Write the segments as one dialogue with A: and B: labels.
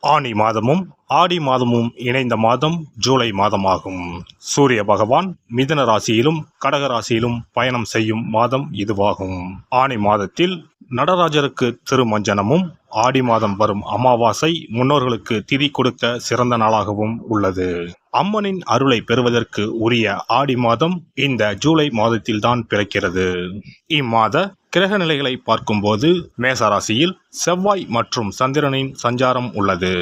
A: ஆனி மாதமும் ஆடி மாதமும் இணைந்த மாதம் ஜூலை மாதமாகும். சூரிய பகவான் மிதுன ராசியிலும் கடக ராசியிலும் பயணம் செய்யும் மாதம் இதுவாகும். ஆனி மாதத்தில் நடராஜருக்கு திருமஞ்சனமும், ஆடி மாதம் வரும் அமாவாசை முன்னோர்களுக்கு திதி கொடுக்க சிறந்த நாளாகவும் உள்ளது. அம்மனின் அருளை பெறுவதற்கு உரிய ஆடி மாதம் இந்த ஜூலை மாதத்தில்தான் பிறக்கிறது. இம்மாத கிரக நிலைகளை பார்க்கும்போது மேசராசியில் செவ்வாய் மற்றும் சந்திரனின் சஞ்சாரம் உள்ளது.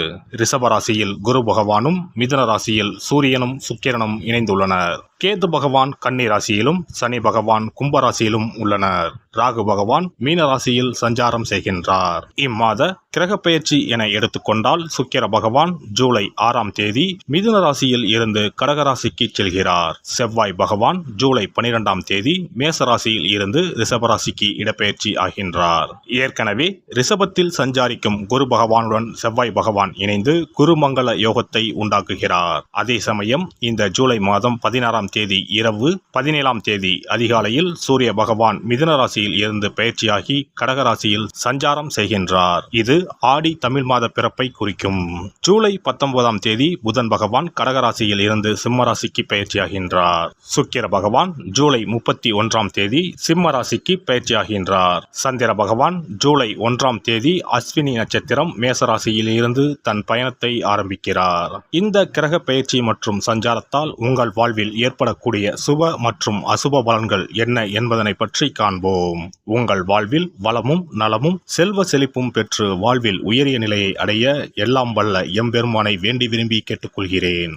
A: ரிஷபராசியில் குரு பகவானும், மிதுன ராசியில் சூரியனும் சுக்கிரனும் இணைந்துள்ளனர். கேது பகவான் கன்னி ராசியிலும், சனி பகவான் கும்பராசியிலும் உள்ளனர். ராகு பகவான் மீன ராசியில் சஞ்சாரம் செய்கின்றார். இம்மாத கிரக பெயர்ச்சி என எடுத்துக்கொண்டால் சுக்கிர பகவான் ஜூலை 6ஆம் தேதி மிதுன ராசியில் இருந்து கடகராசிக்கு செல்கிறார். செவ்வாய் பகவான் ஜூலை 12ஆம் தேதி மேசராசியில் இருந்து ரிஷபராசிக்கு இடப்பெயர்ச்சி ஆகின்றார். ஏற்கனவே ரிஷபத்தில் சஞ்சாரிக்கும் குரு பகவானுடன் செவ்வாய் பகவான் இணைந்து குருமங்கள யோகத்தை உண்டாக்குகிறார். அதே சமயம் இந்த ஜூலை மாதம் 16ஆம் தேதி இரவு 17ஆம் தேதி அதிகாலையில் சூரிய பகவான் மிதுன ராசியில் இருந்து பெயர்ச்சியாகி கடகராசியில் சஞ்சாரம் செய்கின்றார். இது ஆடி தமிழ் மாத பிறப்பை குறிக்கும். ஜூலை 19ஆம் தேதி புதன் பகவான் கடகராசியில் இருந்து சிம்மராசிக்கு பெயர்ச்சியாகின்றார். சுக்கிர பகவான் ஜூலை 31ஆம் தேதி சிம்ம ராசிக்கு பெயர்ச்சியாகின்றார். சந்திர பகவான் ஜூலை 1ஆம் தேதி அஸ்வினி நட்சத்திரம் மேசராசியில் இருந்து தன் பயணத்தை ஆரம்பிக்கிறார். இந்த கிரக பெயர்ச்சி மற்றும் சஞ்சாரத்தால் உங்கள் வாழ்வில் ஏற்படக்கூடிய சுப மற்றும் அசுப பலன்கள் என்ன என்பதனை பற்றி காண்போம். உங்கள் வாழ்வில் வளமும் நலமும் செல்வ செழிப்பும் பெற்று வாழ்வில் உயரிய நிலையை அடைய எல்லாம் வல்ல எம்பெருமானை வேண்டி விரும்பி கேட்டுக்கொள்கிறேன்.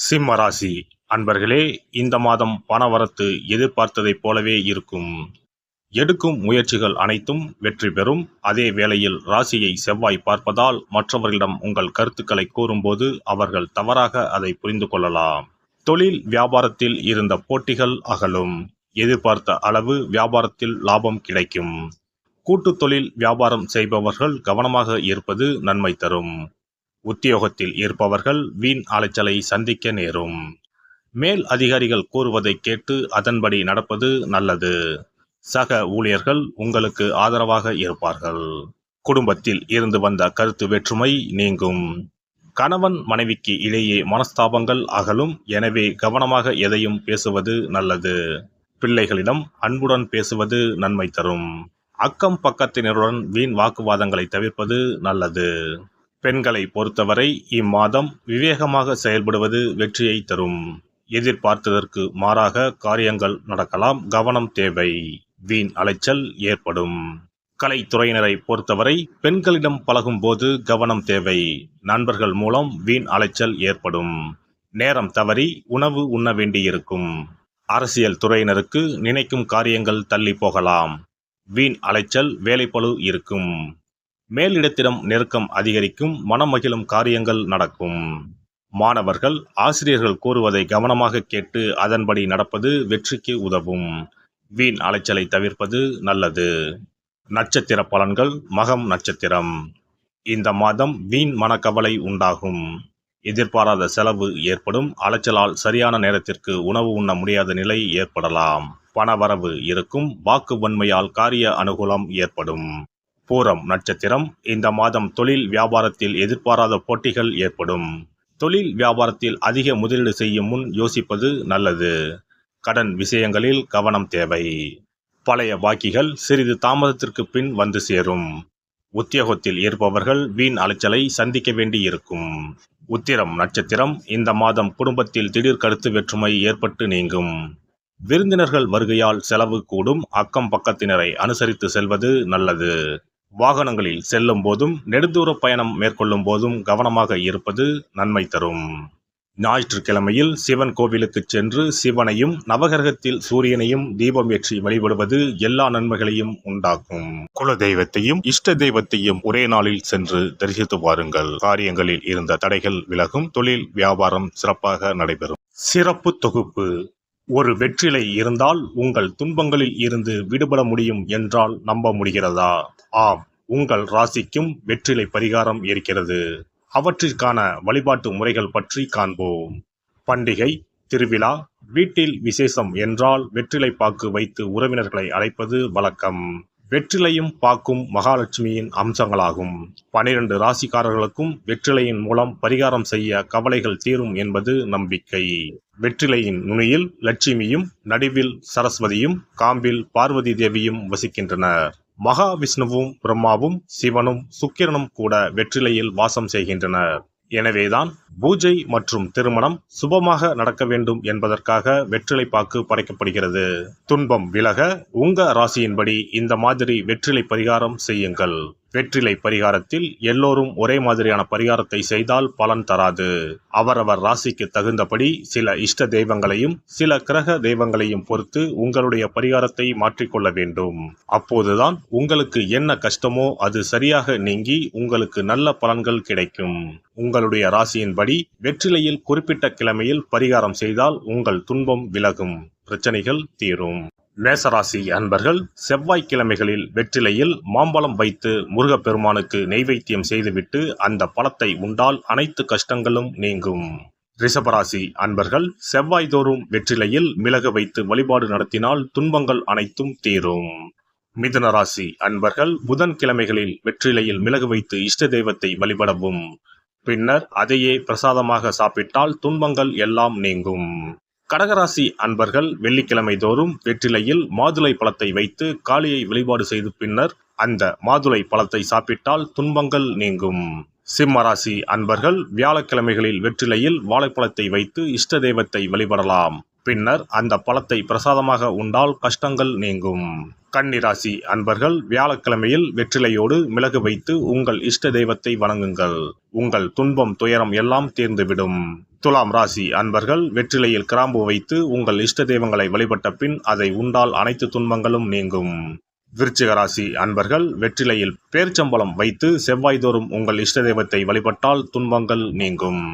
A: சிம்ம ராசி அன்பர்களே, இந்த மாதம் பணவரத்து எதிர்பார்த்ததைப் போலவே இருக்கும். எடுக்கும் முயற்சிகள் அனைத்தும் வெற்றி பெறும். அதே வேளையில் ராசியை செவ்வாய் பார்ப்பதால் மற்றவர்களிடம் உங்கள் கருத்துக்களை கூறும்போது அவர்கள் தவறாக அதை புரிந்து கொள்ளலாம். தொழில் வியாபாரத்தில் இருந்த போட்டிகள் அகலும். எதிர்பார்த்த அளவு வியாபாரத்தில் லாபம் கிடைக்கும். கூட்டு தொழில் வியாபாரம் செய்பவர்கள் கவனமாக இருப்பது நன்மை தரும். உத்தியோகத்தில் இருப்பவர்கள் வீண் அலைச்சலை சந்திக்க நேரும். மேல் அதிகாரிகள் கூறுவதை கேட்டு அதன்படி நடப்பது நல்லது. சக ஊழியர்கள் உங்களுக்கு ஆதரவாக இருப்பார்கள். குடும்பத்தில் இருந்து வந்த கருத்து வேற்றுமை நீங்கும். கணவன் மனைவிக்கு இடையே மனஸ்தாபங்கள் அகலும். எனவே கவனமாக எதையும் பேசுவது நல்லது. பிள்ளைகளிடம் அன்புடன் பேசுவது நன்மை தரும். அக்கம் பக்கத்தினருடன் வீண் வாக்குவாதங்களை தவிர்ப்பது நல்லது. பெண்களை பொறுத்தவரை இம்மாதம் விவேகமாக செயல்படுவது வெற்றியை தரும். எதிர்பார்த்ததற்கு மாறாக காரியங்கள் நடக்கலாம். கவனம் தேவை. வீண் அலைச்சல் ஏற்படும். கலைத்துறையினரை பொறுத்தவரை பெண்களிடம் பழகும் போது கவனம் தேவை. நண்பர்கள் மூலம் வீண் அலைச்சல் ஏற்படும். நேரம் தவறி உணவு உண்ண வேண்டியிருக்கும். அரசியல் துறையினருக்கு நினைக்கும் காரியங்கள் தள்ளி போகலாம். வீண் அலைச்சல் வேலைப்பளு இருக்கும். மேலிடத்திடம் நெருக்கம் அதிகரிக்கும். மனமகிழும் காரியங்கள் நடக்கும். மாணவர்கள் ஆசிரியர்கள் கூறுவதை கவனமாக கேட்டு அதன்படி நடப்பது வெற்றிக்கு உதவும். வீண் அலைச்சலை தவிர்ப்பது நல்லது. நட்சத்திர பலன்கள். மகம் நட்சத்திரம். இந்த மாதம் வீண் மனக்கவலை உண்டாகும். எதிர்பாராத செலவு ஏற்படும். அலைச்சலால் சரியான நேரத்திற்கு உணவு உண்ண முடியாத நிலை ஏற்படலாம். பணவரவு இருக்கும். வாக்கு வன்மையால் காரிய அனுகூலம் ஏற்படும். பூரம் நட்சத்திரம். இந்த மாதம் தொழில் வியாபாரத்தில் எதிர்பாராத போட்டிகள் ஏற்படும். தொழில் வியாபாரத்தில் அதிக முதலீடு செய்யும் முன் யோசிப்பது நல்லது. கடன் விஷயங்களில் கவனம் தேவை. பழைய பாக்கிகள் சிறிது தாமதத்திற்கு பின் வந்து சேரும். உத்தியோகத்தில் இருப்பவர்கள் வீண் அலைச்சலை சந்திக்க வேண்டியிருக்கும். உத்திரம் நட்சத்திரம். இந்த மாதம் குடும்பத்தில் திடீர் கருத்து வேற்றுமை ஏற்பட்டு நீங்கும். விருந்தினர்கள் வருகையால் செலவு கூடும். அக்கம் பக்கத்தினரை அனுசரித்து செல்வது நல்லது. வாகனங்களில் செல்லும் போதும் நெடுந்தூர பயணம் மேற்கொள்ளும் போதும் கவனமாக இருப்பது நன்மை தரும். ஞாயிற்றுக்கிழமையில் சிவன் கோவிலுக்கு சென்று சிவனையும் நவகிரகத்தில் சூரியனையும் தீபம் ஏற்றி வழிபடுவது எல்லா நன்மைகளையும் உண்டாக்கும். குல தெய்வத்தையும் இஷ்ட தெய்வத்தையும் ஒரே நாளில் சென்று தரிசித்து வாருங்கள். காரியங்களில் இருந்த தடைகள் விலகும். தொழில் வியாபாரம் சிறப்பாக நடைபெறும். சிறப்பு தொகுப்பு. ஒரு வெற்றிலை இருந்தால் உங்கள் துன்பங்களில் இருந்து விடுபட முடியும் என்றால் நம்ப முடிகிறதா? ஆம், உங்கள் ராசிக்கும் வெற்றிலை பரிகாரம் இருக்கிறது. அவற்றிற்கான வழிபாட்டு முறைகள் பற்றி காண்போம். பண்டிகை, திருவிழா, வீட்டில் விசேஷம் என்றால் வெற்றிலை பாக்கு வைத்து உறவினர்களை அழைப்பது வழக்கம். வெற்றிலையும் பாக்கும் மகாலட்சுமியின் அம்சங்களாகும். 12 ராசிக்காரர்களுக்கும் வெற்றிலையின் மூலம் பரிகாரம் செய்ய கவலைகள் தீரும் என்பது நம்பிக்கை. வெற்றிலையின் நுனியில் லட்சுமியும், நடுவில் சரஸ்வதியும், காம்பில் பார்வதி தேவியும் வசிக்கின்றனர். மகாவிஷ்ணுவும், பிரம்மாவும், சிவனும், சுக்கிரனும் கூட வெற்றிலையில் வாசம் செய்கின்றனர். எனவேதான் பூஜை மற்றும் திருமணம் சுபமாக நடக்க வேண்டும் என்பதற்காக வெற்றிலை பாக்கு படைக்கப்படுகிறது. துன்பம் விலக உங்க ராசியின்படி இந்த மாதிரி வெற்றிலை பரிகாரம் செய்யுங்கள். வெற்றிலை பரிகாரத்தில் எல்லோரும் ஒரே மாதிரியான பரிகாரத்தை செய்தால் பலன் தராது. அவரவர் ராசிக்கு தகுந்தபடி சில இஷ்ட தெய்வங்களையும் சில கிரக தெய்வங்களையும் பொறுத்து உங்களுடைய பரிகாரத்தை மாற்றிக்கொள்ள வேண்டும். அப்போதுதான் உங்களுக்கு என்ன கஷ்டமோ அது சரியாக நீங்கி உங்களுக்கு நல்ல பலன்கள் கிடைக்கும். உங்களுடைய ராசியின்படி வெற்றிலையில் குறிப்பிட்ட கிழமையில் பரிகாரம் செய்தால் உங்கள் துன்பம் விலகும், பிரச்சனைகள் தீரும். மேசராசி அன்பர்கள் செவ்வாய்க்கிழமைகளில் வெற்றிலையில் மாம்பழம் வைத்து முருகப்பெருமானுக்கு நெய்வேத்தியம் செய்துவிட்டு அந்த பழத்தை உண்டால் அனைத்து கஷ்டங்களும் நீங்கும். ரிஷபராசி அன்பர்கள் செவ்வாய்தோறும் வெற்றிலையில் மிளகு வைத்து வழிபாடு நடத்தினால் துன்பங்கள் அனைத்தும் தீரும். மிதுனராசி அன்பர்கள் புதன்கிழமைகளில் வெற்றிலையில் மிளகு வைத்து இஷ்ட தெய்வத்தை வழிபடவும். பின்னர் அதையே பிரசாதமாக சாப்பிட்டால் துன்பங்கள் எல்லாம் நீங்கும். கடகராசி அன்பர்கள் வெள்ளிக்கிழமை தோறும் வெற்றிலையில் மாதுளை பழத்தை வைத்து காளியை வழிபாடு செய்து பின்னர் அந்த மாதுளை பழத்தை சாப்பிட்டால் துன்பங்கள் நீங்கும். சிம்மராசி அன்பர்கள் வியாழக்கிழமைகளில் வெற்றிலையில் வாழைப்பழத்தை வைத்து இஷ்ட தெய்வத்தை வழிபடலாம். பின்னர் அந்த பழத்தை பிரசாதமாக உண்டால் கஷ்டங்கள் நீங்கும். கன்னிராசி அன்பர்கள் வியாழக்கிழமையில் வெற்றிலையோடு மிளகு வைத்து உங்கள் இஷ்ட தெய்வத்தை வணங்குங்கள். உங்கள் துன்பம் துயரம் எல்லாம் தீர்ந்துவிடும். துலாம் ராசி அன்பர்கள் வெற்றிலையில் கிராம்பு வைத்து உங்கள் இஷ்ட தெய்வங்களை வழிபட்ட பின் அதை உண்டால் அனைத்து துன்பங்களும் நீங்கும். விருச்சிக ராசி அன்பர்கள் வெற்றிலையில் பேரிச்சம்பழம் வைத்து செவ்வாய்தோறும் உங்கள் இஷ்ட தெய்வத்தை வழிபட்டால் துன்பங்கள் நீங்கும்.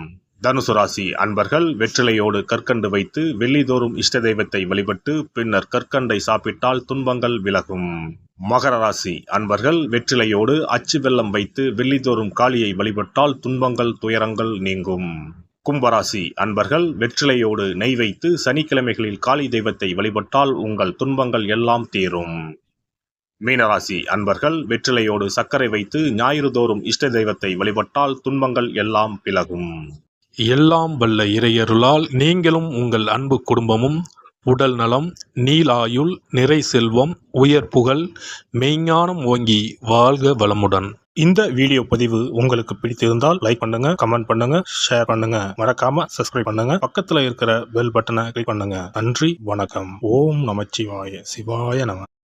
A: தனுசு ராசி அன்பர்கள் வெற்றிலையோடு கற்கண்டு வைத்து வெள்ளிதோறும் இஷ்ட தெய்வத்தை வழிபட்டு பின்னர் கற்கண்டை சாப்பிட்டால் துன்பங்கள் விலகும். மகர ராசி அன்பர்கள் வெற்றிலையோடு அச்சு வெல்லம் வைத்து வெள்ளிதோறும் காளியை வழிபட்டால் துன்பங்கள் துயரங்கள் நீங்கும். கும்பராசி அன்பர்கள் வெற்றிலையோடு நெய் வைத்து சனிக்கிழமைகளில் காளி தெய்வத்தை வழிபட்டால் உங்கள் துன்பங்கள் எல்லாம் தீரும். மீனராசி அன்பர்கள் வெற்றிலையோடு சர்க்கரை வைத்து ஞாயிறு தோறும் இஷ்ட தெய்வத்தை வழிபட்டால் துன்பங்கள் எல்லாம் விலகும்.
B: எல்லாம் வல்ல இறையருளால் நீங்களும் உங்கள் அன்பு குடும்பமும் உடல் நலம், நீலாயுள், நிறை செல்வம், உயர் புகழ், மெய்ஞானம் ஓங்கி வாழ்க வளமுடன்.
A: இந்த வீடியோ பதிவு உங்களுக்கு பிடித்திருந்தால் லைக் பண்ணுங்க, கமெண்ட் பண்ணுங்க, ஷேர் பண்ணுங்க, மறக்காம சப்ஸ்கிரைப் பண்ணுங்க, பக்கத்துல இருக்கிற பெல் பட்டனை கிளிக் பண்ணுங்க. நன்றி, வணக்கம். ஓம் நமச்சிவாய, சிவாய நம.